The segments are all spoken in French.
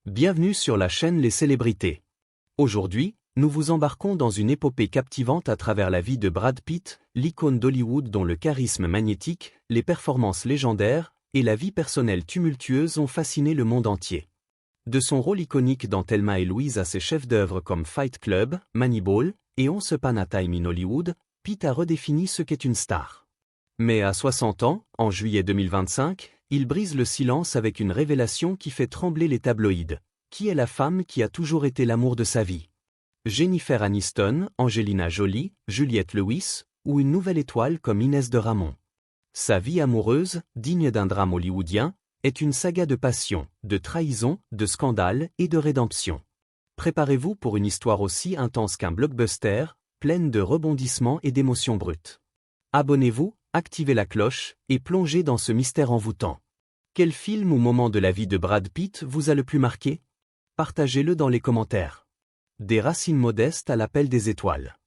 Bienvenue sur la chaîne Les Célébrités. Aujourd'hui, nous vous embarquons dans une épopée captivante à travers la vie de Brad Pitt, l'icône d'Hollywood dont le charisme magnétique, les performances légendaires et la vie personnelle tumultueuse ont fasciné le monde entier. De son rôle iconique dans Thelma et Louise à ses chefs-d'œuvre comme Fight Club, Moneyball et Once Upon a Time in Hollywood, Pitt a redéfini ce qu'est une star. Mais à 60 ans, en juillet 2025, il brise le silence avec une révélation qui fait trembler les tabloïds. Qui est la femme qui a toujours été l'amour de sa vie? Jennifer Aniston, Angelina Jolie, Juliette Lewis, ou une nouvelle étoile comme Inès de Ramon? Sa vie amoureuse, digne d'un drame hollywoodien, est une saga de passion, de trahison, de scandale et de rédemption. Préparez-vous pour une histoire aussi intense qu'un blockbuster, pleine de rebondissements et d'émotions brutes. Abonnez-vous, activez la cloche, et plongez dans ce mystère envoûtant. Quel film ou moment de la vie de Brad Pitt vous a le plus marqué? Partagez-le dans les commentaires. Des racines modestes à l'appel des étoiles.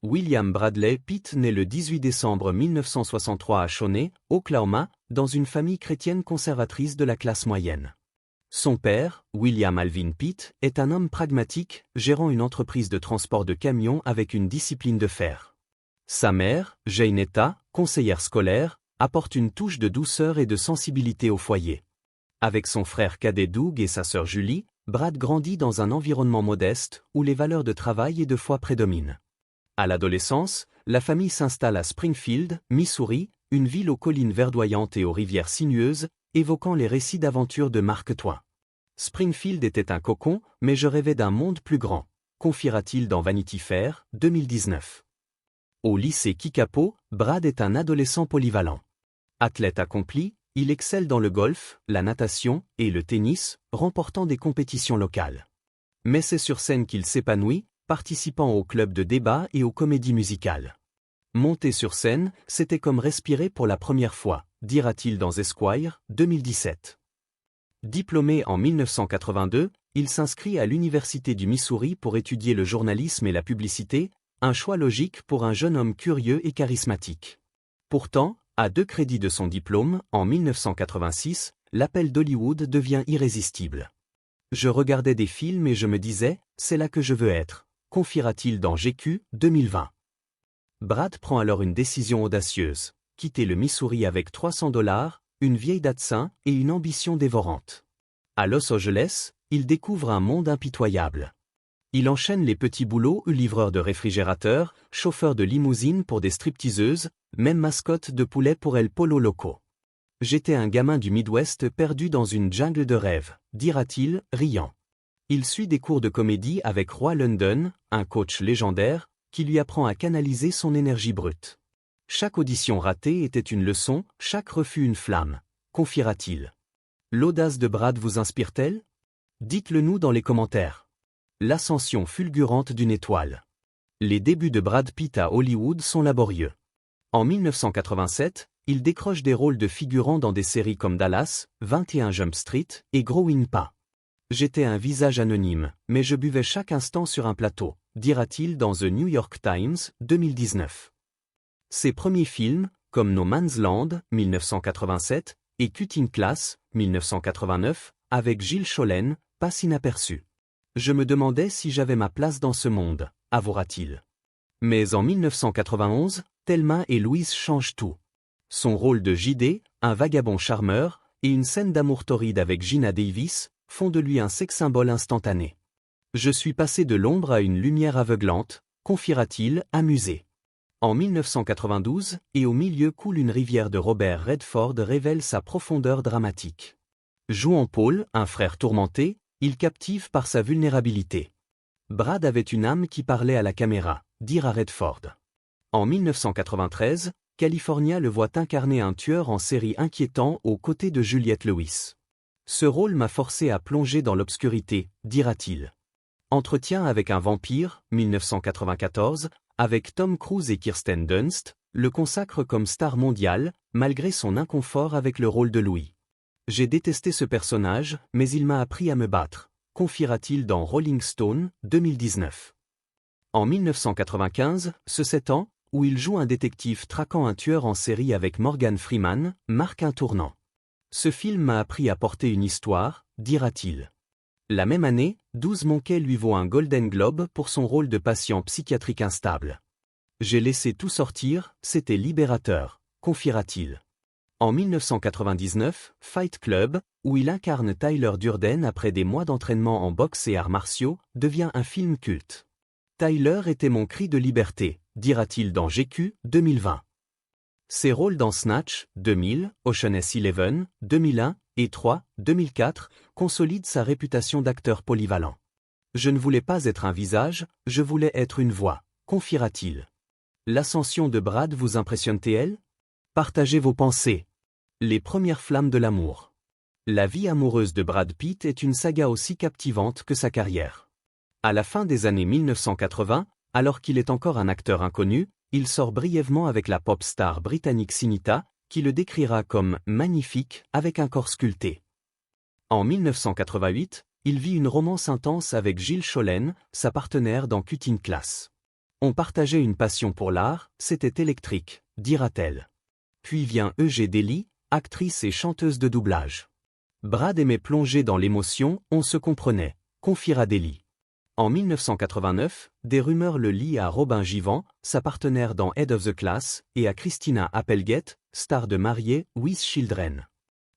William Bradley Pitt naît le 18 décembre 1963 à Shawnee, Oklahoma, dans une famille chrétienne conservatrice de la classe moyenne. Son père, William Alvin Pitt, est un homme pragmatique, gérant une entreprise de transport de camions avec une discipline de fer. Sa mère, Jaynetta, conseillère scolaire, apporte une touche de douceur et de sensibilité au foyer. Avec son frère cadet Doug et sa sœur Julie, Brad grandit dans un environnement modeste où les valeurs de travail et de foi prédominent. À l'adolescence, la famille s'installe à Springfield, Missouri, une ville aux collines verdoyantes et aux rivières sinueuses, évoquant les récits d'aventures de Mark Twain. Springfield était un cocon, mais je rêvais d'un monde plus grand, confiera-t-il dans Vanity Fair, 2019. Au lycée Kickapoo, Brad est un adolescent polyvalent. Athlète accompli, il excelle dans le golf, la natation et le tennis, remportant des compétitions locales. Mais c'est sur scène qu'il s'épanouit, participant au club de débat et aux comédies musicales. Monter sur scène, c'était comme respirer pour la première fois, dira-t-il dans Esquire, 2017. Diplômé en 1982, il s'inscrit à l'Université du Missouri pour étudier le journalisme et la publicité, un choix logique pour un jeune homme curieux et charismatique. Pourtant, à 2 crédits de son diplôme, en 1986, l'appel d'Hollywood devient irrésistible. Je regardais des films et je me disais, c'est là que je veux être, confiera-t-il dans GQ, 2020. Brad prend alors une décision audacieuse, quitter le Missouri avec $300, une vieille Datsun et une ambition dévorante. À Los Angeles, il découvre un monde impitoyable. Il enchaîne les petits boulots, livreur de réfrigérateur, chauffeur de limousine pour des stripteaseuses, même mascotte de poulet pour El Polo Loco. J'étais un gamin du Midwest perdu dans une jungle de rêves, dira-t-il, riant. Il suit des cours de comédie avec Roy London, un coach légendaire, qui lui apprend à canaliser son énergie brute. Chaque audition ratée était une leçon, chaque refus une flamme, confiera-t-il. L'audace de Brad vous inspire-t-elle? Dites-le nous dans les commentaires. L'ascension fulgurante d'une étoile. Les débuts de Brad Pitt à Hollywood sont laborieux. En 1987, il décroche des rôles de figurants dans des séries comme Dallas, 21 Jump Street et Growing Pains. J'étais un visage anonyme, mais je buvais chaque instant sur un plateau, dira-t-il dans The New York Times, 2019. Ses premiers films, comme No Man's Land, 1987, et Cutting Class, 1989, avec Gilles Chollen, passent inaperçus. Je me demandais si j'avais ma place dans ce monde, avouera-t-il. Mais en 1991, Thelma et Louise changent tout. Son rôle de JD, un vagabond charmeur, et une scène d'amour torride avec Geena Davis, font de lui un sex-symbole instantané. Je suis passé de l'ombre à une lumière aveuglante, confiera-t-il, amusé. En 1992, et au milieu coule une rivière de Robert Redford révèle sa profondeur dramatique. Jouant Paul, un frère tourmenté, il captive par sa vulnérabilité. Brad avait une âme qui parlait à la caméra, dira Redford. En 1993, California le voit incarner un tueur en série inquiétant aux côtés de Juliette Lewis. Ce rôle m'a forcé à plonger dans l'obscurité, dira-t-il. Entretien avec un vampire, 1994, avec Tom Cruise et Kirsten Dunst, le consacre comme star mondiale, malgré son inconfort avec le rôle de Louis. J'ai détesté ce personnage, mais il m'a appris à me battre, confiera-t-il dans Rolling Stone, 2019. En 1995, ce 7 ans, où il joue un détective traquant un tueur en série avec Morgan Freeman, marque un tournant. Ce film m'a appris à porter une histoire, dira-t-il. La même année, 12 Monkeys lui vaut un Golden Globe pour son rôle de patient psychiatrique instable. J'ai laissé tout sortir, c'était libérateur, confiera-t-il. En 1999, Fight Club, où il incarne Tyler Durden après des mois d'entraînement en boxe et arts martiaux, devient un film culte. Tyler était mon cri de liberté, dira-t-il dans GQ, 2020. Ses rôles dans Snatch, 2000, Ocean's 11, 2001, et 3, 2004, consolident sa réputation d'acteur polyvalent. Je ne voulais pas être un visage, je voulais être une voix, confiera-t-il. L'ascension de Brad vous impressionne-t-elle? Partagez vos pensées. Les premières flammes de l'amour. La vie amoureuse de Brad Pitt est une saga aussi captivante que sa carrière. À la fin des années 1980, alors qu'il est encore un acteur inconnu, il sort brièvement avec la pop star britannique Sinita, qui le décrira comme « magnifique » avec un corps sculpté. En 1988, il vit une romance intense avec Jill Schoelen, sa partenaire dans Cutting Class. On partageait une passion pour l'art, c'était électrique, dira-t-elle. Puis vient Eugé Dely, actrice et chanteuse de doublage. Brad aimait plonger dans l'émotion, on se comprenait, confiera Dely. En 1989, des rumeurs le lient à Robin Givens, sa partenaire dans Head of the Class, et à Christina Applegate, star de Mariée with Children.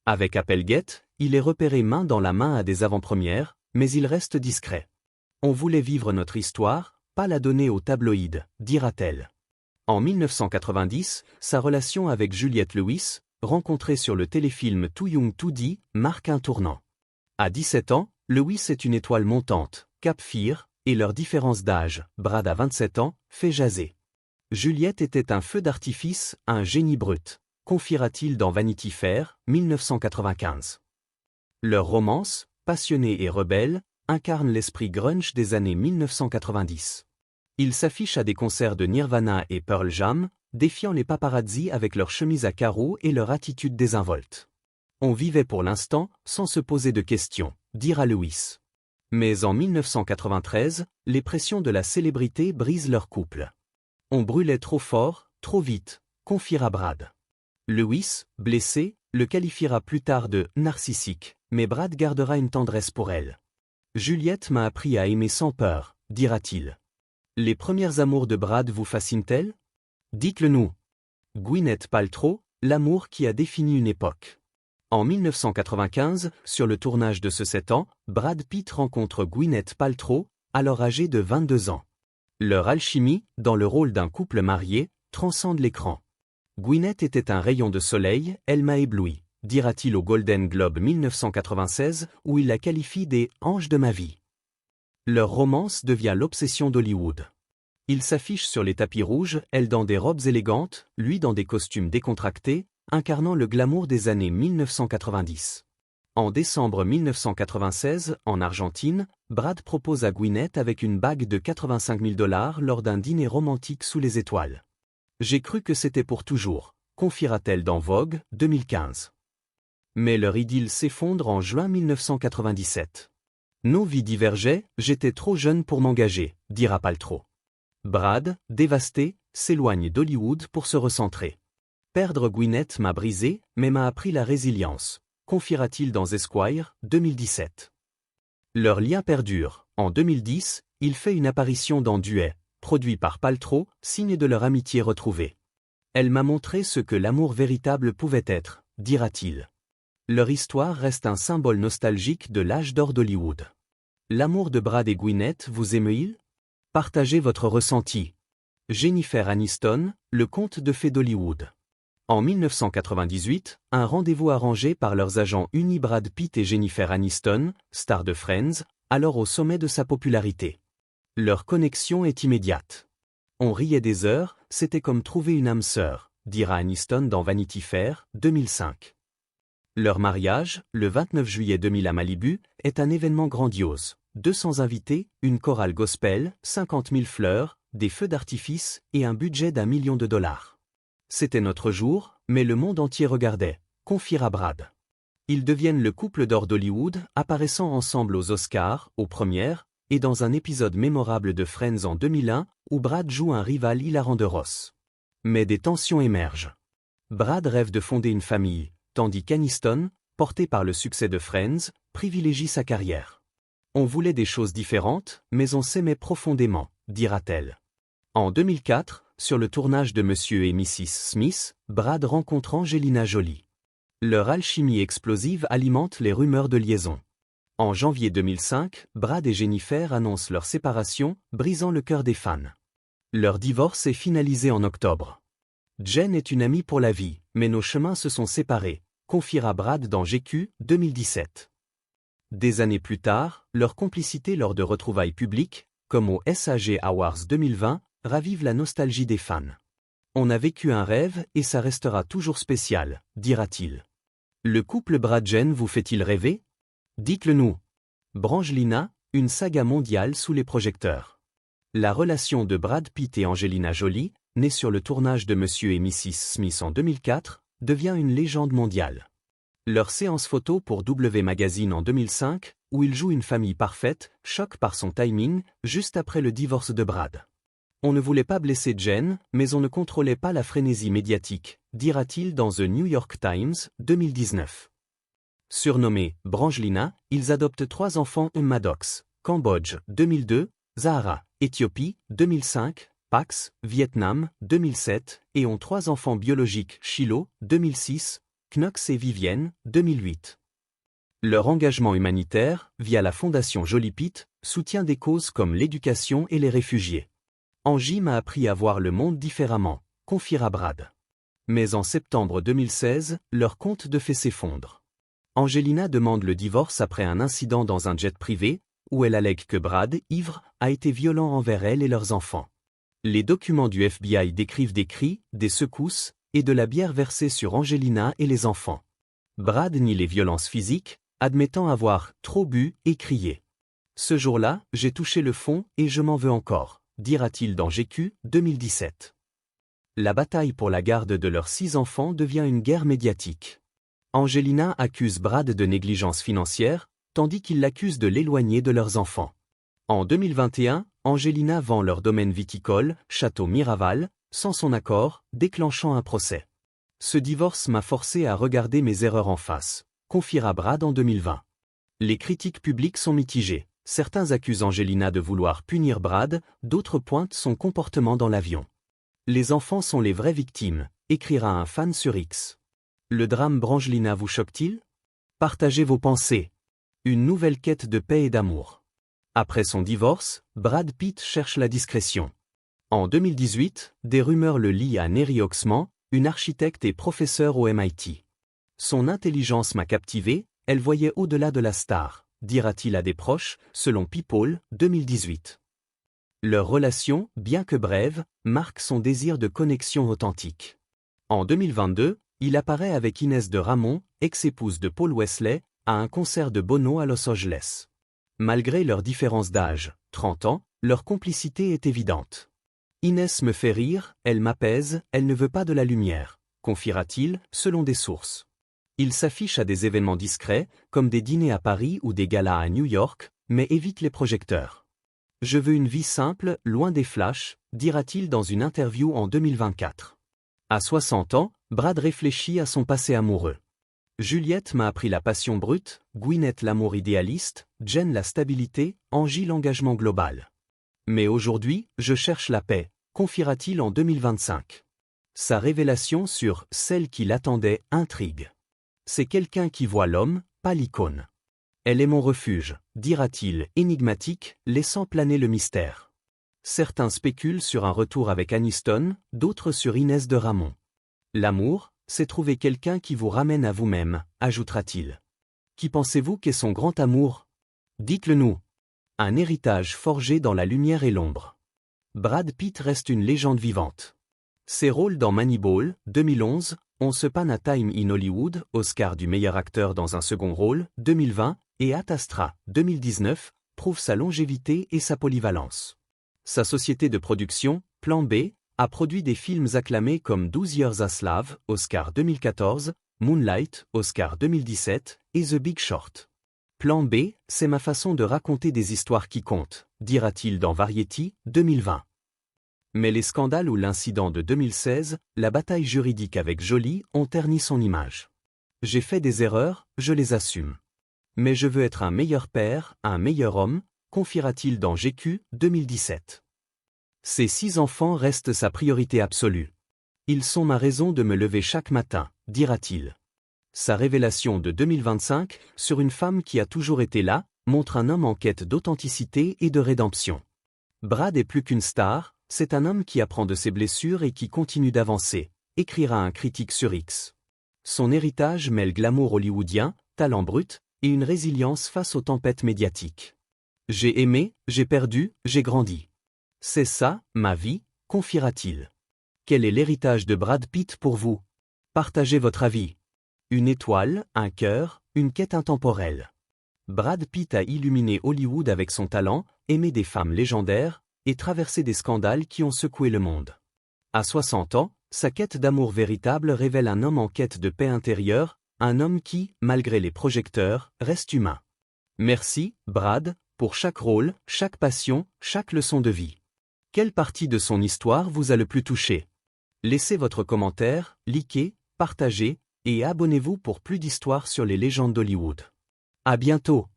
Avec Applegate, il est repéré main dans la main à des avant-premières, mais il reste discret. On voulait vivre notre histoire, pas la donner aux tabloïds, dira-t-elle. En 1990, sa relation avec Juliette Lewis, rencontrée sur le téléfilm Too Young to Die, marque un tournant. À 17 ans, Lewis est une étoile montante, Cap Fear, et leur différence d'âge, Brad à 27 ans, fait jaser. Juliette était un feu d'artifice, un génie brut, confiera-t-il dans Vanity Fair, 1995. Leur romance, passionnée et rebelle, incarne l'esprit grunge des années 1990. Ils s'affichent à des concerts de Nirvana et Pearl Jam, défiant les paparazzi avec leurs chemises à carreaux et leur attitude désinvolte. On vivait pour l'instant, sans se poser de questions, dira Lewis. Mais en 1993, les pressions de la célébrité brisent leur couple. On brûlait trop fort, trop vite, confiera Brad. Lewis, blessé, le qualifiera plus tard de « narcissique », mais Brad gardera une tendresse pour elle. Juliette m'a appris à aimer sans peur, dira-t-il. Les premières amours de Brad vous fascinent-elles? Dites-le nous. Gwyneth Paltrow, l'amour qui a défini une époque. En 1995, sur le tournage de ce 7 ans, Brad Pitt rencontre Gwyneth Paltrow, alors âgée de 22 ans. Leur alchimie, dans le rôle d'un couple marié, transcende l'écran. Gwyneth était un rayon de soleil, elle m'a ébloui, dira-t-il au Golden Globe 1996, où il la qualifie des « anges de ma vie ». Leur romance devient l'obsession d'Hollywood. Ils s'affichent sur les tapis rouges, elle dans des robes élégantes, lui dans des costumes décontractés, incarnant le glamour des années 1990. En décembre 1996, en Argentine, Brad propose à Gwyneth avec une bague de 85 000 $ lors d'un dîner romantique sous les étoiles. J'ai cru que c'était pour toujours, confiera-t-elle dans Vogue, 2015. Mais leur idylle s'effondre en juin 1997. Nos vies divergeaient, j'étais trop jeune pour m'engager, dira Paltrow. Brad, dévasté, s'éloigne d'Hollywood pour se recentrer. Perdre Gwyneth m'a brisé, mais m'a appris la résilience, confiera-t-il dans Esquire, 2017. Leur lien perdure. En 2010, il fait une apparition dans Duet, produit par Paltrow, signe de leur amitié retrouvée. Elle m'a montré ce que l'amour véritable pouvait être, dira-t-il. Leur histoire reste un symbole nostalgique de l'âge d'or d'Hollywood. L'amour de Brad et Gwyneth vous émeut-il? Partagez votre ressenti. Jennifer Aniston, le conte de fées d'Hollywood. En 1998, un rendez-vous arrangé par leurs agents unis Brad Pitt et Jennifer Aniston, star de Friends, alors au sommet de sa popularité. Leur connexion est immédiate. On riait des heures, c'était comme trouver une âme sœur, dira Aniston dans Vanity Fair, 2005. Leur mariage, le 29 juillet 2000 à Malibu, est un événement grandiose. 200 invités, une chorale gospel, 50 000 fleurs, des feux d'artifice et un budget d'1 million de $. C'était notre jour, mais le monde entier regardait, confiera Brad. Ils deviennent le couple d'or d'Hollywood, apparaissant ensemble aux Oscars, aux premières, et dans un épisode mémorable de Friends en 2001, où Brad joue un rival hilarant de Ross. Mais des tensions émergent. Brad rêve de fonder une famille, tandis qu'Aniston, porté par le succès de Friends, privilégie sa carrière. On voulait des choses différentes, mais on s'aimait profondément, dira-t-elle. En 2004, sur le tournage de Monsieur et Mrs. Smith, Brad rencontre Angelina Jolie. Leur alchimie explosive alimente les rumeurs de liaison. En janvier 2005, Brad et Jennifer annoncent leur séparation, brisant le cœur des fans. Leur divorce est finalisé en octobre. Jen est une amie pour la vie, mais nos chemins se sont séparés, confiera Brad dans GQ, 2017. Des années plus tard, leur complicité lors de retrouvailles publiques, comme au SAG Awards 2020, ravive la nostalgie des fans. On a vécu un rêve et ça restera toujours spécial, dira-t-il. Le couple Brad-Jen vous fait-il rêver? Dites-le nous. Brangelina, une saga mondiale sous les projecteurs. La relation de Brad Pitt et Angelina Jolie, née sur le tournage de Monsieur et Mrs. Smith en 2004, devient une légende mondiale. Leur séance photo pour W Magazine en 2005, où il joue une famille parfaite, choque par son timing, juste après le divorce de Brad. On ne voulait pas blesser Jen, mais on ne contrôlait pas la frénésie médiatique, dira-t-il dans The New York Times, 2019. Surnommés Brangelina, ils adoptent 3 enfants Maddox, Cambodge, 2002, Zahara, Éthiopie, 2005, Pax, Vietnam, 2007, et ont 3 enfants biologiques Shiloh, 2006, Knox et Vivienne, 2008. Leur engagement humanitaire, via la fondation Jolie Pitt, soutient des causes comme l'éducation et les réfugiés. Angie m'a appris à voir le monde différemment, confiera Brad. Mais en septembre 2016, leur compte de fait s'effondre. Angelina demande le divorce après un incident dans un jet privé, où elle allègue que Brad, ivre, a été violent envers elle et leurs enfants. Les documents du FBI décrivent des cris, des secousses, et de la bière versée sur Angelina et les enfants. Brad nie les violences physiques, admettant avoir trop bu et crié. Ce jour-là, j'ai touché le fond et je m'en veux encore, dira-t-il dans GQ, 2017. La bataille pour la garde de leurs 6 enfants devient une guerre médiatique. Angelina accuse Brad de négligence financière, tandis qu'il l'accuse de l'éloigner de leurs enfants. En 2021, Angelina vend leur domaine viticole, Château Miraval, sans son accord, déclenchant un procès. Ce divorce m'a forcé à regarder mes erreurs en face, confiera Brad en 2020. Les critiques publiques sont mitigées. Certains accusent Angelina de vouloir punir Brad, d'autres pointent son comportement dans l'avion. Les enfants sont les vraies victimes, écrira un fan sur X. Le drame Brangelina vous choque-t-il? Partagez vos pensées. Une nouvelle quête de paix et d'amour. Après son divorce, Brad Pitt cherche la discrétion. En 2018, des rumeurs le lient à Neri Oxman, une architecte et professeure au MIT. Son intelligence m'a captivé, elle voyait au-delà de la star, dira-t-il à des proches, selon People, 2018. Leur relation, bien que brève, marque son désir de connexion authentique. En 2022, il apparaît avec Inès de Ramon, ex-épouse de Paul Wesley, à un concert de Bono à Los Angeles. Malgré leur différence d'âge, 30 ans, leur complicité est évidente. Inès me fait rire, elle m'apaise, elle ne veut pas de la lumière, confiera-t-il, selon des sources. Il s'affiche à des événements discrets, comme des dîners à Paris ou des galas à New York, mais évite les projecteurs. Je veux une vie simple, loin des flashs, dira-t-il dans une interview en 2024. À 60 ans, Brad réfléchit à son passé amoureux. Juliette m'a appris la passion brute, Gwyneth l'amour idéaliste, Jen la stabilité, Angie l'engagement global. Mais aujourd'hui, je cherche la paix, confiera-t-il en 2025. Sa révélation sur celle qui l'attendait intrigue. C'est quelqu'un qui voit l'homme, pas l'icône. Elle est mon refuge, dira-t-il, énigmatique, laissant planer le mystère. Certains spéculent sur un retour avec Aniston, d'autres sur Inès de Ramon. L'amour, c'est trouver quelqu'un qui vous ramène à vous-même, ajoutera-t-il. Qui pensez-vous qu'est son grand amour? Dites-le nous. Un héritage forgé dans la lumière et l'ombre. Brad Pitt reste une légende vivante. Ses rôles dans Moneyball, 2011, Once Upon a Time in Hollywood, Oscar du meilleur acteur dans un second rôle, 2020, et Ad Astra, 2019, prouvent sa longévité et sa polyvalence. Sa société de production, Plan B, a produit des films acclamés comme 12 Years a Slave, Oscar 2014, Moonlight, Oscar 2017, et The Big Short. Plan B, c'est ma façon de raconter des histoires qui comptent, dira-t-il dans Variety, 2020. Mais les scandales ou l'incident de 2016, la bataille juridique avec Jolie, ont terni son image. J'ai fait des erreurs, je les assume. Mais je veux être un meilleur père, un meilleur homme, confiera-t-il dans GQ 2017. Ses 6 enfants restent sa priorité absolue. Ils sont ma raison de me lever chaque matin, dira-t-il. Sa révélation de 2025, sur une femme qui a toujours été là, montre un homme en quête d'authenticité et de rédemption. Brad est plus qu'une star, c'est un homme qui apprend de ses blessures et qui continue d'avancer, écrira un critique sur X. Son héritage mêle glamour hollywoodien, talent brut, et une résilience face aux tempêtes médiatiques. J'ai aimé, j'ai perdu, j'ai grandi. C'est ça, ma vie, confiera-t-il. Quel est l'héritage de Brad Pitt pour vous? Partagez votre avis. Une étoile, un cœur, une quête intemporelle. Brad Pitt a illuminé Hollywood avec son talent, aimé des femmes légendaires, et traversé des scandales qui ont secoué le monde. À 60 ans, sa quête d'amour véritable révèle un homme en quête de paix intérieure, un homme qui, malgré les projecteurs, reste humain. Merci, Brad, pour chaque rôle, chaque passion, chaque leçon de vie. Quelle partie de son histoire vous a le plus touché? Laissez votre commentaire, likez, partagez, et abonnez-vous pour plus d'histoires sur les légendes d'Hollywood. À bientôt!